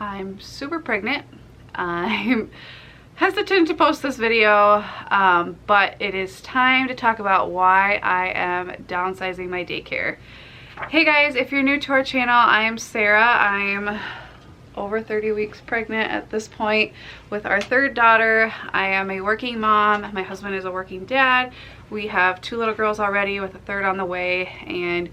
I'm super pregnant. I'm hesitant to post this video, but it is time to talk about why I am downsizing my daycare. Hey guys, if you're new to our channel, I am Sarah. I'm over 30 weeks pregnant at this point with our third daughter. I am a working mom. My husband is a working dad. We have 2 little girls already with a third on the way, and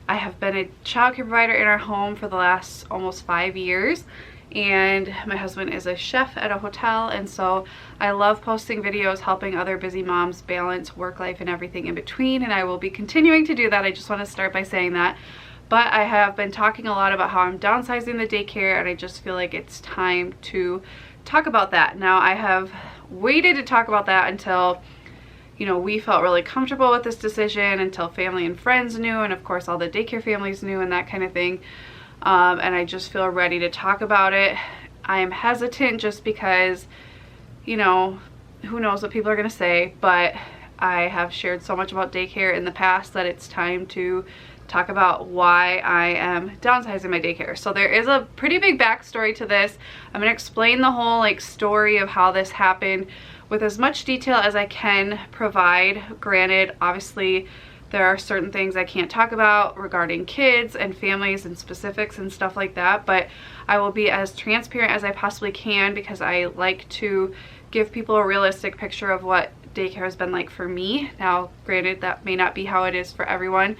I have been a childcare provider in our home for the last almost 5 years. And my husband is a chef at a hotel, and so I love posting videos helping other busy moms balance work life and everything in between, and I will be continuing to do that. I just want to start by saying that. But I have been talking a lot about how I'm downsizing the daycare, and I just feel like it's time to talk about that. Now, I have waited to talk about that until, you know, we felt really comfortable with this decision, until family and friends knew, and of course all the daycare families knew and that kind of thing. And I just feel ready to talk about it. I am hesitant just because, you know, who knows what people are going to say, but I have shared so much about daycare in the past that it's time to talk about why I am downsizing my daycare. So there is a pretty big backstory to this. I'm going to explain the whole story of how this happened with as much detail as I can provide. Granted, obviously, there are certain things I can't talk about regarding kids and families and specifics and stuff like that, but I will be as transparent as I possibly can because I like to give people a realistic picture of what daycare has been like for me. Now, granted, that may not be how it is for everyone,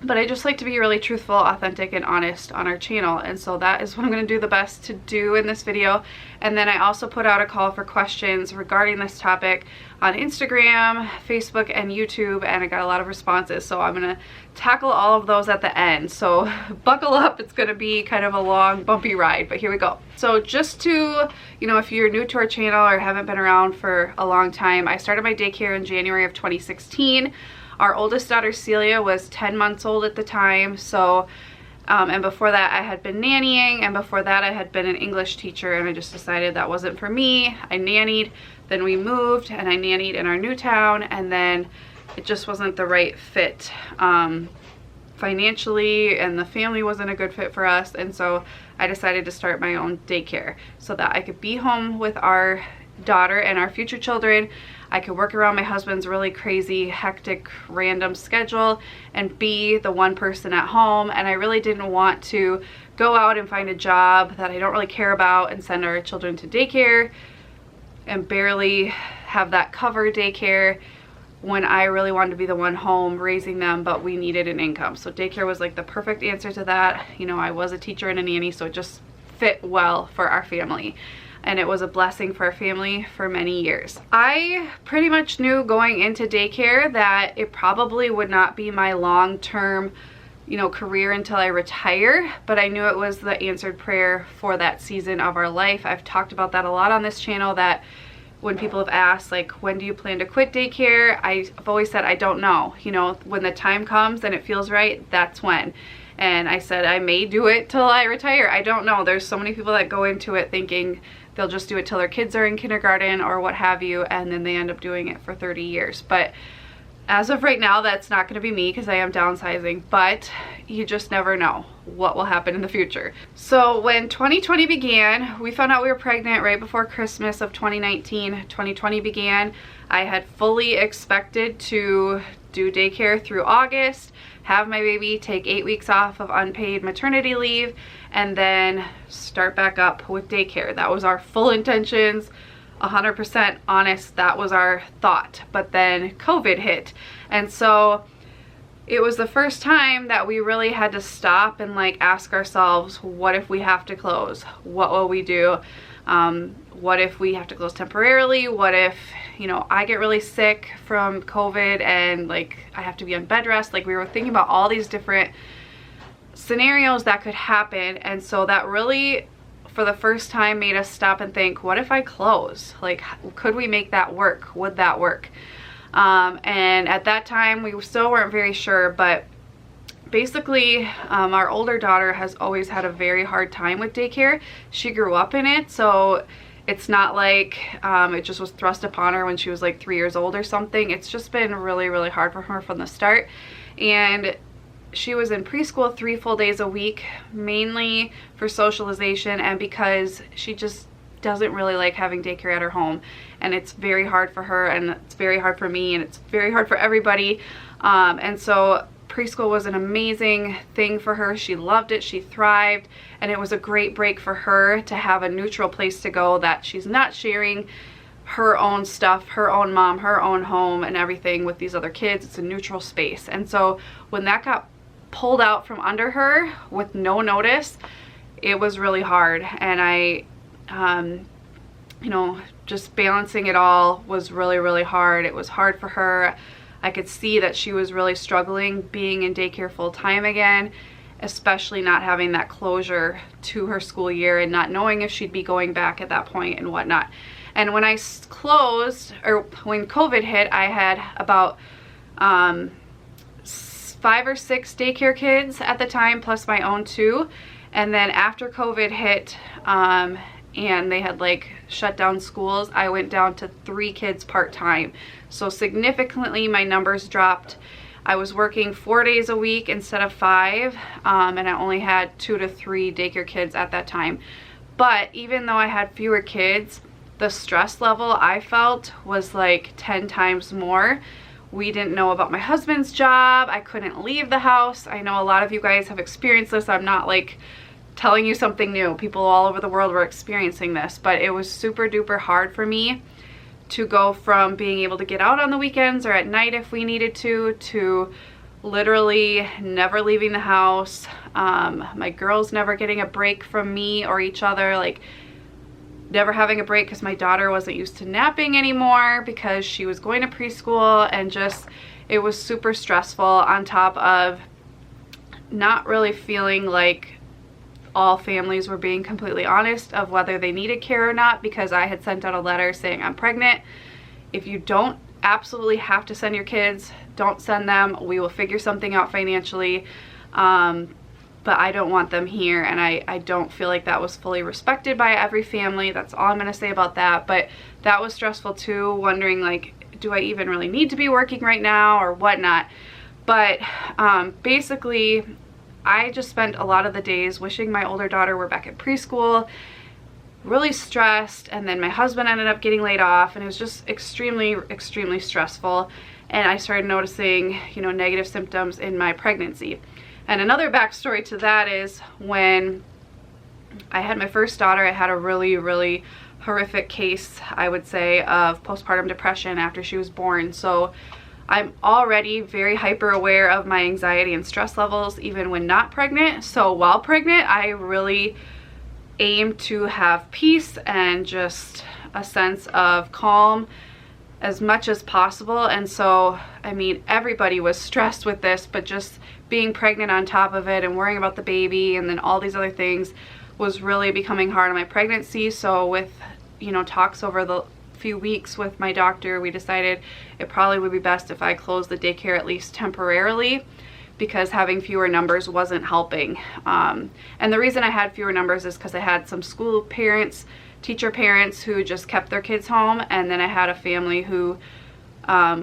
but I just like to be really truthful, authentic, and honest on our channel, and so that is what I'm going to do the best to do in this video. And then I also put out a call for questions regarding this topic on Instagram, Facebook, and YouTube, and I got a lot of responses, so I'm going to tackle all of those at the end. So buckle up, it's going to be kind of a long, bumpy ride, but here we go. So just to, you know, if you're new to our channel or haven't been around for a long time, I started my daycare in January of 2016. Our oldest daughter, Celia, was 10 months old at the time, so, and before that I had been nannying, and before that I had been an English teacher, and I just decided that wasn't for me. I nannied, then we moved, and I nannied in our new town, and then it just wasn't the right fit financially, and the family wasn't a good fit for us, and so I decided to start my own daycare so that I could be home with our daughter and our future children. I could work around my husband's really crazy, hectic, random schedule and be the one person at home. And I really didn't want to go out and find a job that I don't really care about and send our children to daycare and barely have that cover daycare when I really wanted to be the one home raising them, but we needed an income. So daycare was like the perfect answer to that. You know, I was a teacher and a nanny, so it just fit well for our family. And it was a blessing for our family for many years. I pretty much knew going into daycare that it probably would not be my long-term, you know, career until I retire, but I knew it was the answered prayer for that season of our life. I've talked about that a lot on this channel, that when people have asked, like, when do you plan to quit daycare? I've always said, I don't know. You know, when the time comes and it feels right, that's when. And I said, I may do it till I retire. I don't know. There's so many people that go into it thinking they'll just do it till their kids are in kindergarten or what have you, and then they end up doing it for 30 years. But as of right now, that's not going to be me because I am downsizing, but you just never know what will happen in the future. So when 2020 began, we found out we were pregnant right before Christmas of 2019. 2020 began. I had fully expected to do daycare through August, have my baby, take 8 weeks off of unpaid maternity leave, and then start back up with daycare. That was our full intentions, 100% honest, that was our thought. But then COVID hit, and so it was the first time that we really had to stop and ask ourselves, what if we have to close? What will we do? What if we have to close temporarily? What if, you know, I get really sick from COVID and I have to be on bed rest? We were thinking about all these different scenarios that could happen, and so that really, for the first time, made us stop and think, what if I close? Could we make that work? Would that work? And at that time, we still weren't very sure, but basically, our older daughter has always had a very hard time with daycare. She grew up in it, so it's not like it just was thrust upon her when she was 3 years old or something. It's just been really, really hard for her from the start. And she was in preschool 3 full days a week, mainly for socialization and because she just doesn't really like having daycare at her home, and it's very hard for her, and it's very hard for me, and it's very hard for everybody. And so preschool was an amazing thing for her. She loved it, she thrived, and it was a great break for her to have a neutral place to go that she's not sharing her own stuff, her own mom, her own home and everything with these other kids. It's a neutral space. And so when that got pulled out from under her with no notice, it was really hard. And I you know, just balancing it all was really, really hard. It was hard for her. I could see that she was really struggling being in daycare full time again, especially not having that closure to her school year and not knowing if she'd be going back at that point and whatnot. And when I closed, or when COVID hit, I had about 5 or 6 daycare kids at the time, plus my own 2. And then after COVID hit, and they had like shut down schools, I went down to 3 kids part-time. So significantly my numbers dropped. I was working 4 days a week instead of 5, and I only had 2 to 3 daycare kids at that time. But even though I had fewer kids, the stress level I felt was like 10 times more. We didn't know about my husband's job. I couldn't leave the house. I know a lot of you guys have experienced this. I'm not like telling you something new. People all over the world were experiencing this, but it was super duper hard for me to go from being able to get out on the weekends or at night if we needed to literally never leaving the house. My girls never getting a break from me or each other, like never having a break because my daughter wasn't used to napping anymore because she was going to preschool, and just it was super stressful, on top of not really feeling like all families were being completely honest of whether they needed care or not, because I had sent out a letter saying I'm pregnant. If you don't absolutely have to send your kids, don't send them. We will figure something out financially. But I don't want them here, and I don't feel like that was fully respected by every family. That's all I'm going to say about that. But that was stressful too, wondering like, do I even really need to be working right now or whatnot? But basically, I just spent a lot of the days wishing my older daughter were back at preschool, really stressed, and then my husband ended up getting laid off, and it was just extremely, extremely stressful. And I started noticing, you know, negative symptoms in my pregnancy. And another backstory to that is when I had my first daughter, I had a really, really horrific case, I would say, of postpartum depression after she was born. So I'm already very hyper aware of my anxiety and stress levels even when not pregnant. So while pregnant, I really aim to have peace and just a sense of calm as much as possible. And so, I mean, everybody was stressed with this, but just being pregnant on top of it and worrying about the baby and then all these other things was really becoming hard on my pregnancy. So with, you know, talks over the few weeks with my doctor, we decided it probably would be best if I closed the daycare at least temporarily, because having fewer numbers wasn't helping. And the reason I had fewer numbers is because I had some school parents, teacher parents who just kept their kids home, and then I had a family who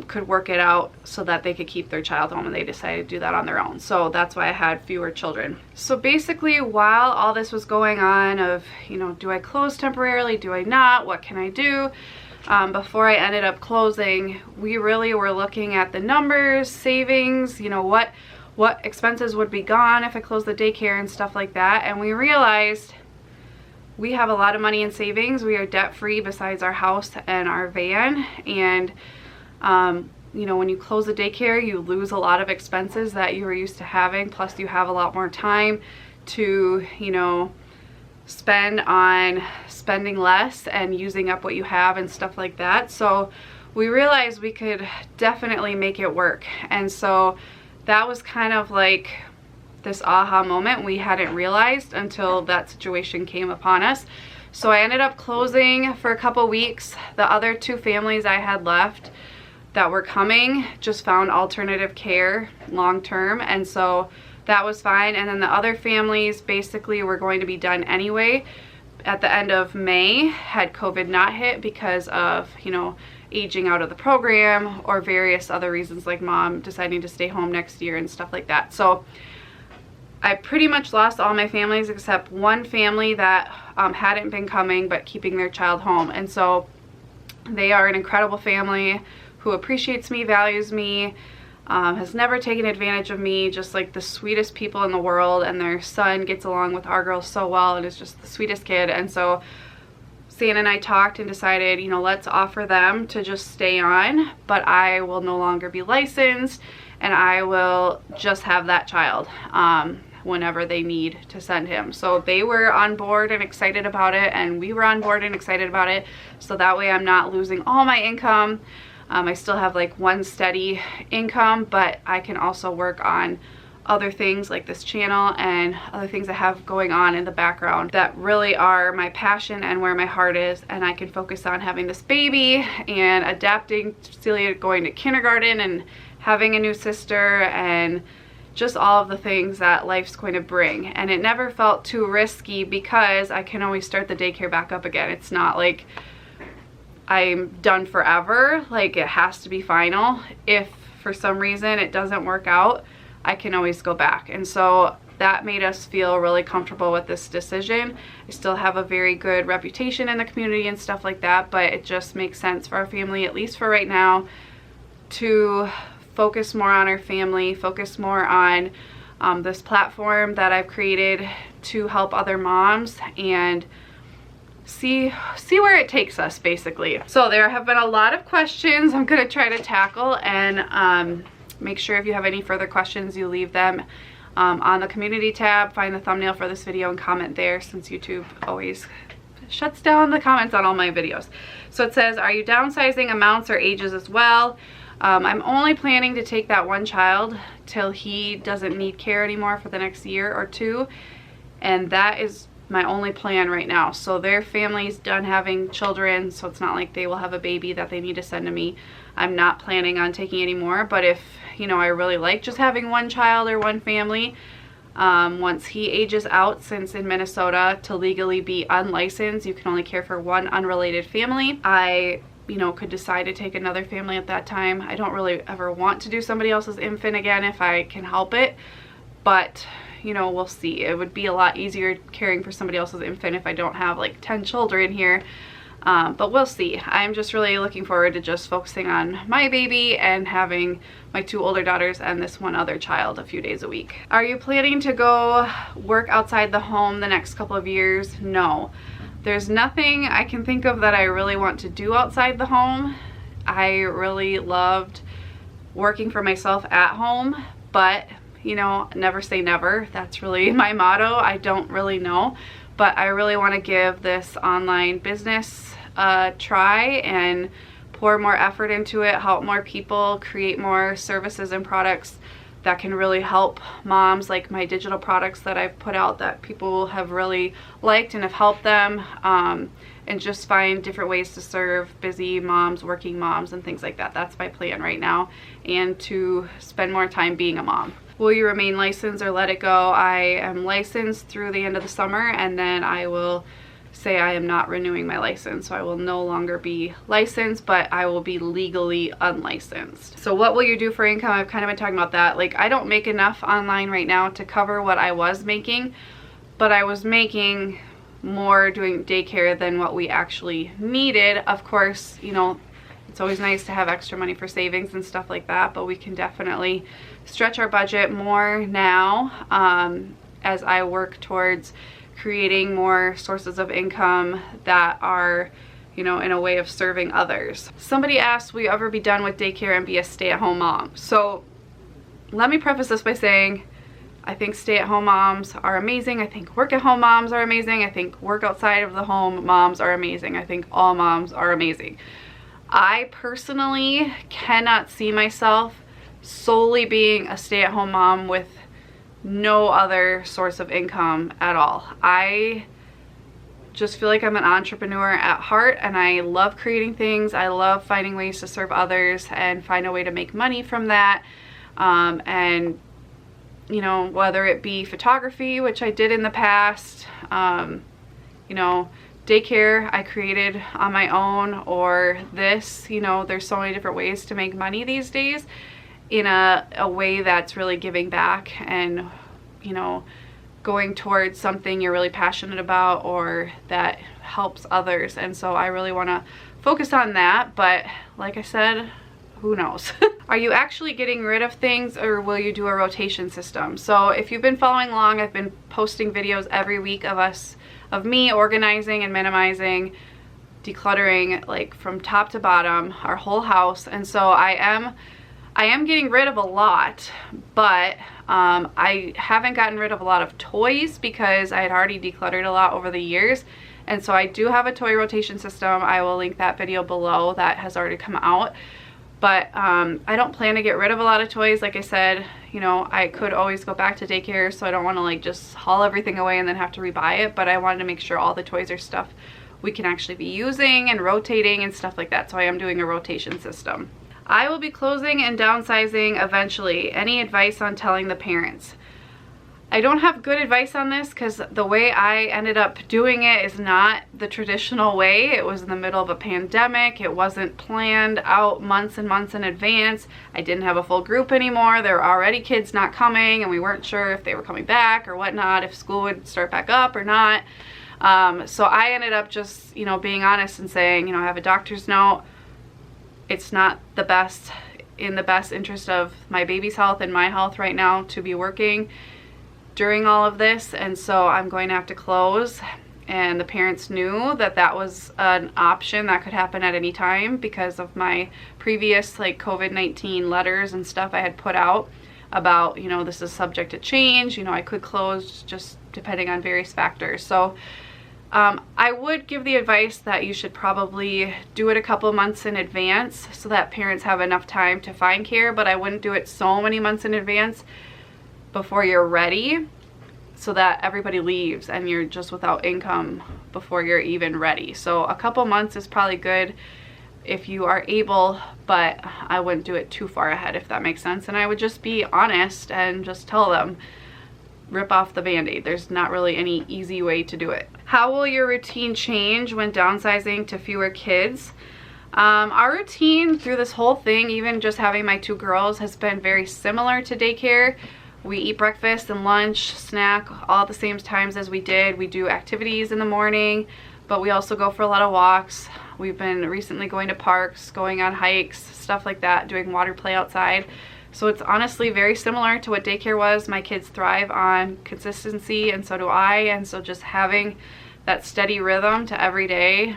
could work it out so that they could keep their child home, and they decided to do that on their own. So that's why I had fewer children. So basically, while all this was going on of, you know, do I close temporarily, do I not, what can I do? Before I ended up closing, we really were looking at the numbers, savings, you know, what expenses would be gone if I closed the daycare and stuff like that. And we realized we have a lot of money in savings. We are debt free besides our house and our van. And you know, when you close the daycare, you lose a lot of expenses that you were used to having, plus you have a lot more time to, you know, spend on spending less and using up what you have and stuff like that. So we realized we could definitely make it work. And so that was kind of like this aha moment we hadn't realized until that situation came upon us. So I ended up closing for a couple weeks. The other 2 families I had left that were coming just found alternative care long term, and so that was fine. And then the other families basically were going to be done anyway at the end of May had COVID not hit, because of, you know, aging out of the program or various other reasons like mom deciding to stay home next year and stuff like that. So I pretty much lost all my families except one family that hadn't been coming but keeping their child home. And so they are an incredible family who appreciates me, values me, has never taken advantage of me, just like the sweetest people in the world, and their son gets along with our girls so well and is just the sweetest kid. And so Stan and I talked and decided, you know, let's offer them to just stay on, but I will no longer be licensed and I will just have that child whenever they need to send him. So they were on board and excited about it, and we were on board and excited about it, so that way I'm not losing all my income. I still have like one steady income, but I can also work on other things like this channel and other things I have going on in the background that really are my passion and where my heart is, and I can focus on having this baby and adapting to Celia going to kindergarten and having a new sister and just all of the things that life's going to bring. And it never felt too risky because I can always start the daycare back up again. It's not like I'm done forever, like it has to be final. If for some reason it doesn't work out, I can always go back. And so that made us feel really comfortable with this decision. I still have a very good reputation in the community and stuff like that, but it just makes sense for our family, at least for right now, to focus more on our family, focus more on this platform that I've created to help other moms and see where it takes us, basically. So there have been a lot of questions I'm going to try to tackle, and make sure if you have any further questions you leave them on the community tab. Find the thumbnail for this video and comment there, since YouTube always shuts down the comments on all my videos. So it says, are you downsizing amounts or ages as well? I'm only planning to take that one child till he doesn't need care anymore for the next year or two, and that is my only plan right now. So their family's done having children, so it's not like they will have a baby that they need to send to me. I'm not planning on taking any more, but if, you know, I really like just having one child or one family, once he ages out, since in Minnesota to legally be unlicensed you can only care for one unrelated family, I, you know, could decide to take another family at that time. I don't really ever want to do somebody else's infant again if I can help it, but you know, we'll see. It would be a lot easier caring for somebody else's infant if I don't have like 10 children here, but we'll see. I'm just really looking forward to just focusing on my baby and having my 2 older daughters and this one other child a few days a week. Are you planning to go work outside the home the next couple of years? No. There's nothing I can think of that I really want to do outside the home. I really loved working for myself at home, but you know, never say never. That's really my motto. I don't really know, but I really want to give this online business a try and pour more effort into it, help more people, create more services and products that can really help moms, like my digital products that I've put out that people have really liked and have helped them, and just find different ways to serve busy moms, working moms, and things like that. That's my plan right now, and to spend more time being a mom. Will you remain licensed or let it go? I am licensed through the end of the summer, and then I will say I am not renewing my license, so I will no longer be licensed, but I will be legally unlicensed. So what will you do for income? I've kind of been talking about that. Like, I don't make enough online right now to cover what I was making, but I was making more doing daycare than what we actually needed. Of course, you know, it's always nice to have extra money for savings and stuff like that, but we can definitely stretch our budget more now as I work towards creating more sources of income that are, you know, in a way of serving others. Somebody asked, will you ever be done with daycare and be a stay-at-home mom? So let me preface this by saying I think stay-at-home moms are amazing. I think work-at-home moms are amazing. I think work outside of the home moms are amazing. I think all moms are amazing. I personally cannot see myself solely being a stay-at-home mom with no other source of income at all. I just feel like I'm an entrepreneur at heart, and I love creating things. I love finding ways to serve others and find a way to make money from that. And you know, whether it be photography, which I did in the past, you know, daycare I created on my own, or this, you know, there's so many different ways to make money these days in a way that's really giving back and, you know, going towards something you're really passionate about or that helps others. And so I really want to focus on that, but like I said, who knows? Are you actually getting rid of things, or will you do a rotation system? So if you've been following along, I've been posting videos every week of me organizing and minimizing, decluttering, like from top to bottom, our whole house. And so I am getting rid of a lot, but I haven't gotten rid of a lot of toys because I had already decluttered a lot over the years. And so I do have a toy rotation system. I will link that video below that has already come out. But I don't plan to get rid of a lot of toys. Like I said, you know, I could always go back to daycare, so I don't want to like just haul everything away and then have to rebuy it. But I wanted to make sure all the toys are stuff we can actually be using and rotating and stuff like that. So I am doing a rotation system. I will be closing and downsizing eventually. Any advice on telling the parents? I don't have good advice on this because the way I ended up doing it is not the traditional way. It was in the middle of a pandemic. It wasn't planned out months and months in advance. I didn't have a full group anymore. There were already kids not coming, and we weren't sure if they were coming back or whatnot, if school would start back up or not. So I ended up just, you know, being honest and saying, you know, I have a doctor's note. It's not the best, in the best interest of my baby's health and my health right now to be working during all of this, and so I'm going to have to close. And the parents knew that that was an option that could happen at any time because of my previous like COVID-19 letters and stuff I had put out about, you know, this is subject to change, you know, I could close just depending on various factors. So I would give the advice that you should probably do it a couple months in advance so that parents have enough time to find care, but I wouldn't do it so many months in advance before you're ready so that everybody leaves and you're just without income before you're even ready. So a couple months is probably good if you are able, but I wouldn't do it too far ahead, if that makes sense. And I would just be honest and just tell them, rip off the band-aid. There's not really any easy way to do it. How will your routine change when downsizing to fewer kids? Our routine through this whole thing, even just having my two girls, has been very similar to daycare. We eat breakfast and lunch, snack all at the same times as we did. We do activities in the morning, but we also go for a lot of walks. We've been recently going to parks, going on hikes, stuff like that, doing water play outside. So it's honestly very similar to what daycare was. My kids thrive on consistency, and so do I. And so just having that steady rhythm to every day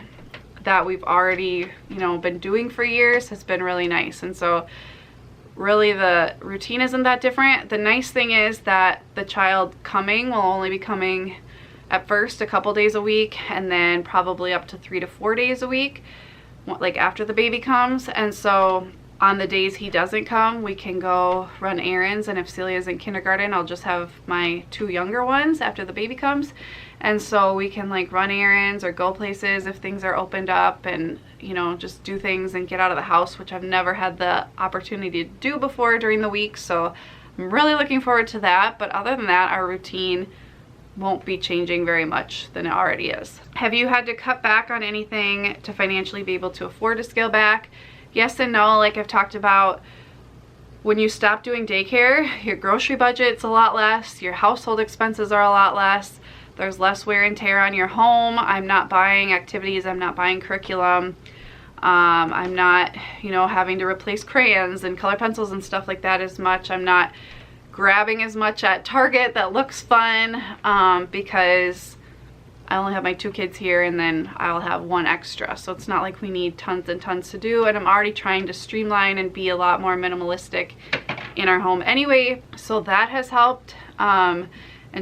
that we've already, you know, been doing for years has been really nice. And so really the routine isn't that different. The nice thing is that the child coming will only be coming at first a couple days a week, and then probably up to 3 to 4 days a week, like after the baby comes. And so on the days he doesn't come, we can go run errands, and if Celia's in kindergarten, I'll just have my two younger ones after the baby comes. And so we can like run errands or go places if things are opened up, and, you know, just do things and get out of the house, which I've never had the opportunity to do before during the week. So I'm really looking forward to that. But other than that, our routine won't be changing very much than it already is. Have you had to cut back on anything to financially be able to afford to scale back? Yes and no. Like I've talked about, when you stop doing daycare, your grocery budget's a lot less, your household expenses are a lot less, there's less wear and tear on your home. I'm not buying activities, I'm not buying curriculum, I'm not, you know, having to replace crayons and color pencils and stuff like that as much. I'm not grabbing as much at Target that looks fun because I only have my two kids here, and then I'll have one extra. So it's not like we need tons and tons to do, and I'm already trying to streamline and be a lot more minimalistic in our home anyway. So that has helped, and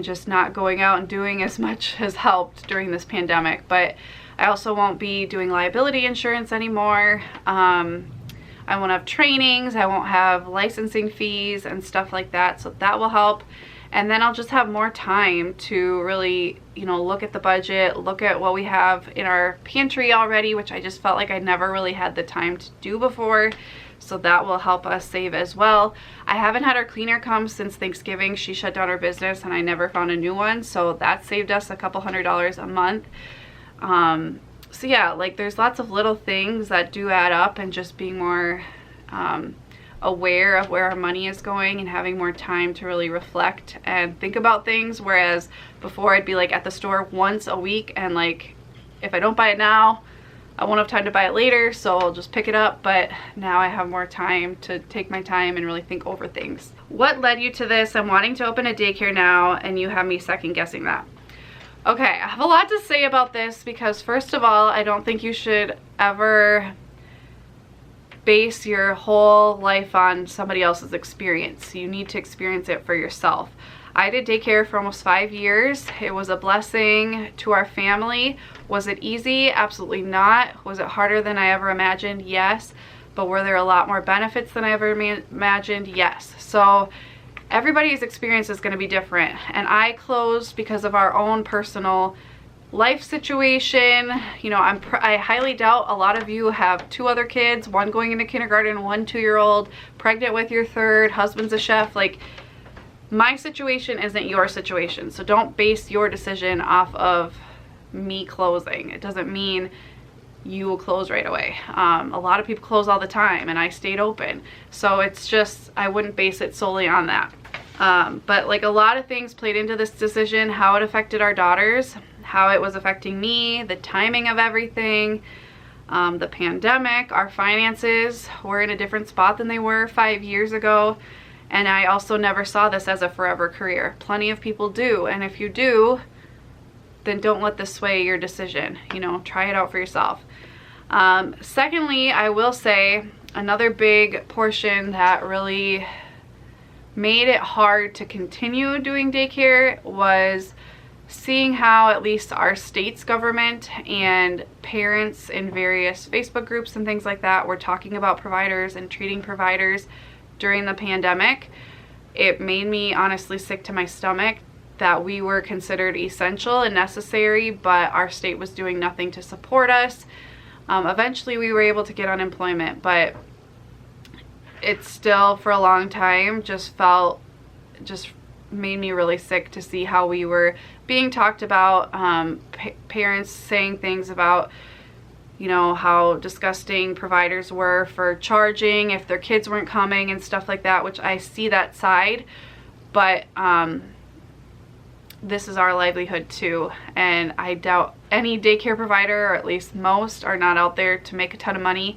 just not going out and doing as much has helped during this pandemic. But I also won't be doing liability insurance anymore. I won't have trainings, I won't have licensing fees and stuff like that, so that will help. And then I'll just have more time to really, you know, look at the budget, look at what we have in our pantry already, which I just felt like I never really had the time to do before. So that will help us save as well. I haven't had our cleaner come since Thanksgiving. She shut down her business and I never found a new one, so that saved us a couple $100s a month. So yeah, like there's lots of little things that do add up, and just being more aware of where our money is going and having more time to really reflect and think about things. Whereas before I'd be like at the store once a week, and like if I don't buy it now, I won't have time to buy it later, so I'll just pick it up. But now I have more time to take my time and really think over things. What led you to this? I'm wanting to open a daycare now, and you have me second guessing that. Okay, I have a lot to say about this because first of all, I don't think you should ever base your whole life on somebody else's experience. You need to experience it for yourself. I did daycare for almost 5 years. It was a blessing to our family. Was it easy? Absolutely not. Was it harder than I ever imagined? Yes. But were there a lot more benefits than I ever imagined? Yes. So everybody's experience is going to be different. And I closed because of our own personal life situation. You know, I highly doubt a lot of you have 2 other kids, one going into kindergarten, 1 2-year-old, pregnant with your 3rd, husband's a chef. Like, my situation isn't your situation, so don't base your decision off of me closing. It doesn't mean you will close right away. A lot of people close all the time, and I stayed open. So it's just, I wouldn't base it solely on that. But like a lot of things played into this decision, how it affected our daughters, how it was affecting me, the timing of everything, the pandemic, our finances were in a different spot than they were 5 years ago. And I also never saw this as a forever career. Plenty of people do, and if you do, then don't let this sway your decision. You know, try it out for yourself. Secondly, I will say another big portion that really made it hard to continue doing daycare was seeing how at least our state's government and parents in various Facebook groups and things like that were talking about providers and treating providers during the pandemic. It made me honestly sick to my stomach that we were considered essential and necessary, but our state was doing nothing to support us. Eventually we were able to get unemployment, but it still for a long time just made me really sick to see how we were being talked about. Parents saying things about, you know, how disgusting providers were for charging if their kids weren't coming and stuff like that, which I see that side, but this is our livelihood too, and I doubt any daycare provider, or at least most, are not out there to make a ton of money.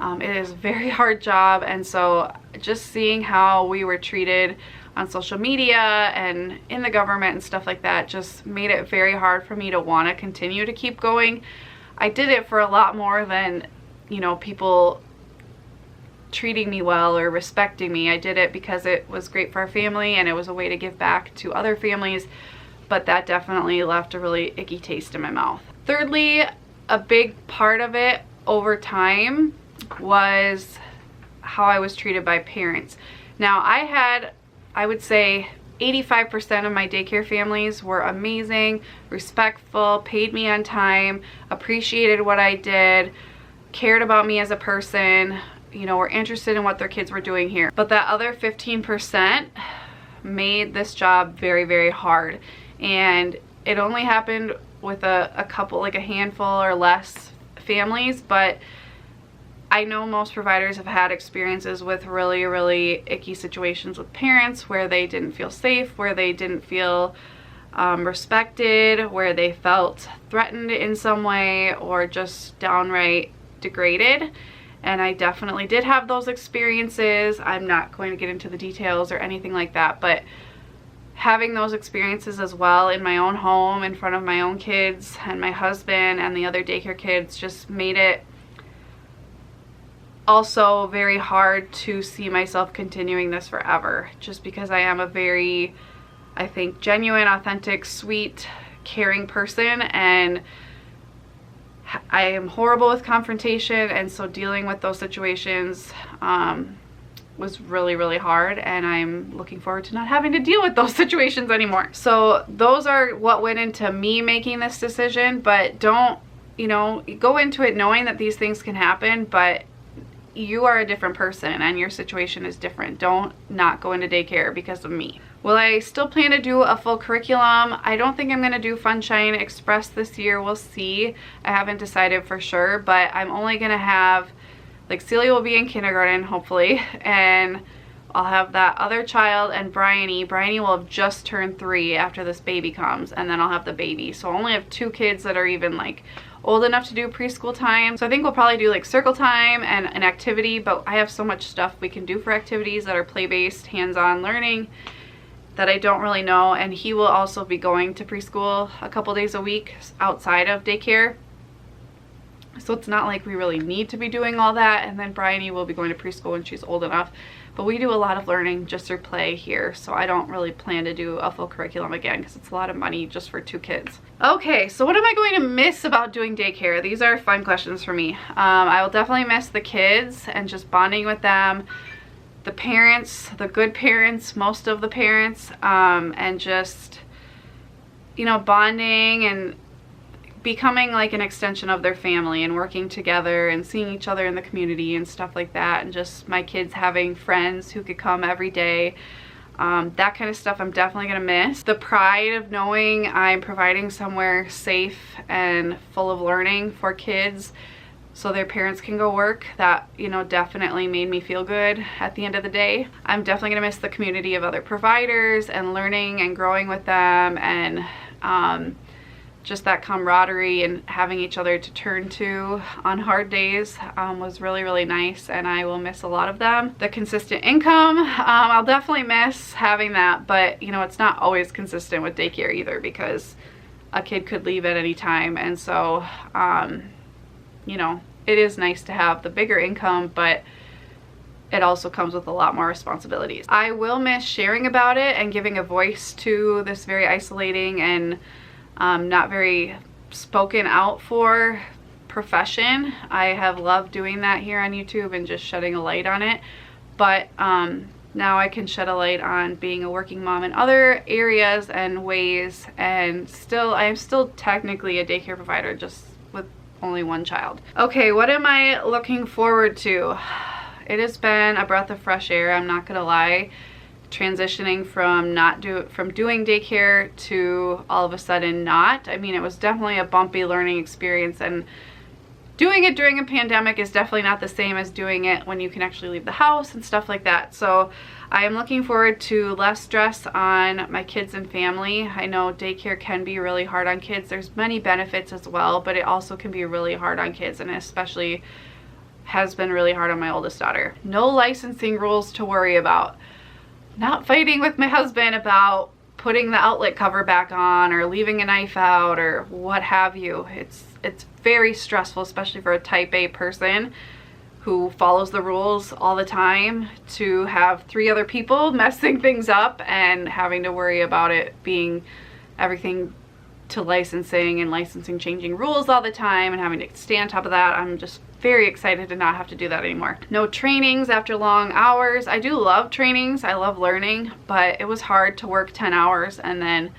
It is a very hard job, and so just seeing how we were treated on social media and in the government and stuff like that just made it very hard for me to want to continue to keep going. I did it for a lot more than, you know, people treating me well or respecting me. I did it because it was great for our family and it was a way to give back to other families, but that definitely left a really icky taste in my mouth. Thirdly, a big part of it over time was how I was treated by parents. Now, I would say 85% of my daycare families were amazing, respectful, paid me on time, appreciated what I did, cared about me as a person, you know, were interested in what their kids were doing here. But that other 15% made this job very, very hard. And it only happened with a couple, like a handful or less families, but I know most providers have had experiences with really, really icky situations with parents where they didn't feel safe, where they didn't feel respected, where they felt threatened in some way or just downright degraded. And I definitely did have those experiences. I'm not going to get into the details or anything like that, but having those experiences as well in my own home, in front of my own kids and my husband and the other daycare kids, just made it also very hard to see myself continuing this forever, just because I am a very, I think, genuine, authentic, sweet, caring person, and I am horrible with confrontation, and so dealing with those situations was really, really hard, and I'm looking forward to not having to deal with those situations anymore. So those are what went into me making this decision, but don't, you know, go into it knowing that these things can happen, but you are a different person and your situation is different. Don't not go into daycare because of me. Will I still plan to do a full curriculum? I don't think I'm going to do Funshine Express this year. We'll see. I haven't decided for sure, but I'm only going to have, like, Celia will be in kindergarten, hopefully, and I'll have that other child and Bryony. Bryony will have just turned 3 after this baby comes, and then I'll have the baby. So I'll only have 2 kids that are even, like, old enough to do preschool time. So I think we'll probably do like circle time and an activity, but I have so much stuff we can do for activities that are play-based, hands-on learning that I don't really know. And he will also be going to preschool a couple days a week outside of daycare. So it's not like we really need to be doing all that. And then Bryony will be going to preschool when she's old enough. But we do a lot of learning just through play here, so I don't really plan to do a full curriculum again because it's a lot of money just for 2 kids. Okay, so what am I going to miss about doing daycare? These are fun questions for me. I will definitely miss the kids and just bonding with them, the parents, the good parents, most of the parents, and just, you know, bonding and becoming like an extension of their family and working together and seeing each other in the community and stuff like that, and just my kids having friends who could come every day. That kind of stuff I'm definitely gonna miss. The pride of knowing I'm providing somewhere safe and full of learning for kids so their parents can go work, that, you know, definitely made me feel good at the end of the day. I'm definitely gonna miss the community of other providers and learning and growing with them, and just that camaraderie and having each other to turn to on hard days was really, really nice, and I will miss a lot of them. The consistent income, I'll definitely miss having that, but you know, it's not always consistent with daycare either, because a kid could leave at any time, and so you know, it is nice to have the bigger income, but it also comes with a lot more responsibilities. I will miss sharing about it and giving a voice to this very isolating and not very spoken out for profession. I have loved doing that here on YouTube and just shedding a light on it, but now I can shed a light on being a working mom in other areas and ways, and I am still technically a daycare provider, just with only 1 child. Okay, what am I looking forward to? It has been a breath of fresh air, I'm not gonna lie. Transitioning from doing daycare to all of a sudden not. I mean, it was definitely a bumpy learning experience, and doing it during a pandemic is definitely not the same as doing it when you can actually leave the house and stuff like that. So I am looking forward to less stress on my kids and family. I know daycare can be really hard on kids. There's many benefits as well, but it also can be really hard on kids, and especially has been really hard on my oldest daughter. No licensing rules to worry about. Not fighting with my husband about putting the outlet cover back on or leaving a knife out or what have you. It's very stressful, especially for a type A person who follows the rules all the time, to have 3 other people messing things up and having to worry about it being everything to licensing and licensing changing rules all the time and having to stay on top of that. I'm just very excited to not have to do that anymore. No trainings after long hours. I do love trainings, I love learning, but it was hard to work 10 hours and then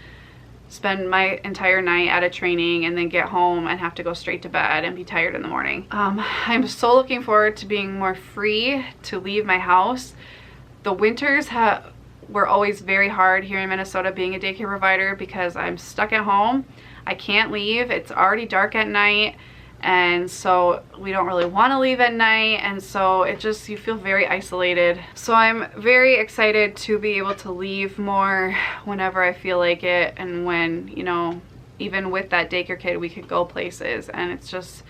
spend my entire night at a training and then get home and have to go straight to bed and be tired in the morning. I'm so looking forward to being more free to leave my house. The winters were always very hard here in Minnesota being a daycare provider because I'm stuck at home. I can't leave. It's already dark at night, and so we don't really want to leave at night, and so you feel very isolated. So I'm very excited to be able to leave more whenever I feel like it, and when, you know, even with that daycare kid we could go places, and it's just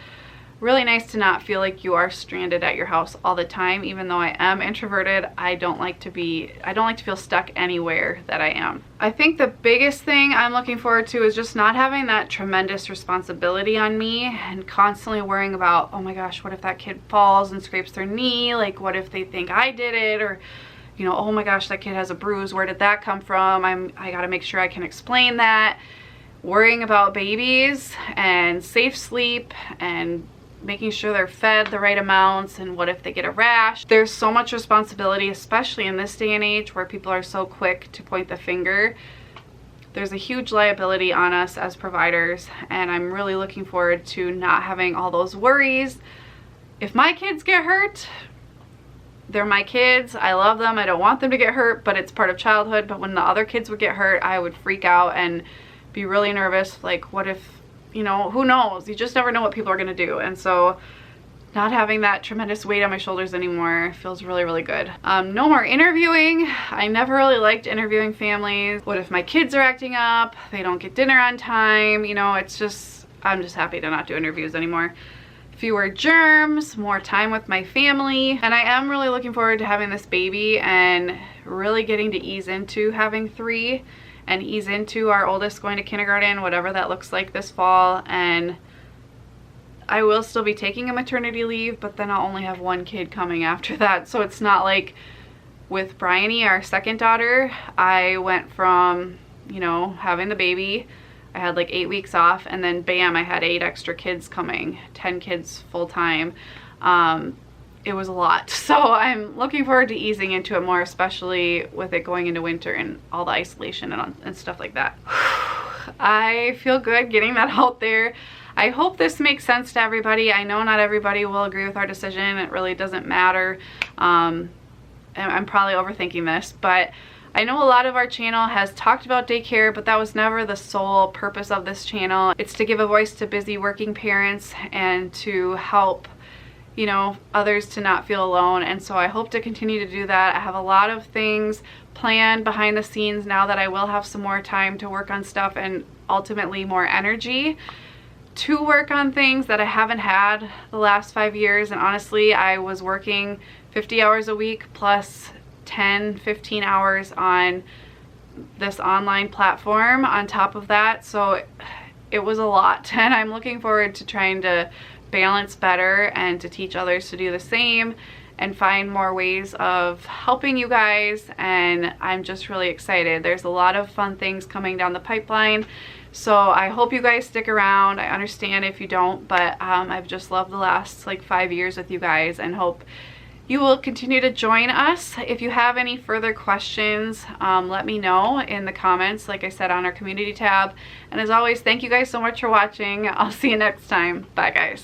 really nice to not feel like you are stranded at your house all the time. Even though I am introverted, I don't like to feel stuck anywhere that I am. I think the biggest thing I'm looking forward to is just not having that tremendous responsibility on me and constantly worrying about, oh my gosh, what if that kid falls and scrapes their knee? Like, what if they think I did it? Or, you know, oh my gosh, that kid has a bruise, where did that come from? I gotta make sure I can explain that. Worrying about babies and safe sleep and making sure they're fed the right amounts, and what if they get a rash. There's so much responsibility, especially in this day and age where people are so quick to point the finger. There's a huge liability on us as providers, and I'm really looking forward to not having all those worries. If my kids get hurt, they're my kids. I love them. I don't want them to get hurt, but it's part of childhood. But when the other kids would get hurt, I would freak out and be really nervous. Like, what if, you know, who knows? You just never know what people are going to do. And so not having that tremendous weight on my shoulders anymore feels really, really good. No more interviewing. I never really liked interviewing families. What if my kids are acting up? They don't get dinner on time? You know, it's just, I'm just happy to not do interviews anymore. Fewer germs, more time with my family. And I am really looking forward to having this baby and really getting to ease into having 3 and ease into our oldest going to kindergarten, whatever that looks like this fall. And I will still be taking a maternity leave, but then I'll only have 1 kid coming after that. So it's not like with Bryony, our second daughter, I went from, you know, having the baby, I had like 8 weeks off, and then bam, I had 8 extra kids coming, 10 kids full time. It was a lot. So I'm looking forward to easing into it more, especially with it going into winter and all the isolation and stuff like that. I feel good getting that out there. I hope this makes sense to everybody. I know not everybody will agree with our decision. It really doesn't matter. And I'm probably overthinking this, but I know a lot of our channel has talked about daycare, but that was never the sole purpose of this channel. It's to give a voice to busy working parents and to help, you know, others to not feel alone. And so I hope to continue to do that. I have a lot of things planned behind the scenes now that I will have some more time to work on stuff and ultimately more energy to work on things that I haven't had the last 5 years. And honestly, I was working 50 hours a week plus 10, 15 hours on this online platform on top of that. So it was a lot, and I'm looking forward to trying to balance better and to teach others to do the same and find more ways of helping you guys. And I'm just really excited. There's a lot of fun things coming down the pipeline. So I hope you guys stick around. I understand if you don't, but I've just loved the last like 5 years with you guys and hope you will continue to join us. If you have any further questions, let me know in the comments, like I said, on our community tab. And as always, thank you guys so much for watching. I'll see you next time. Bye, guys.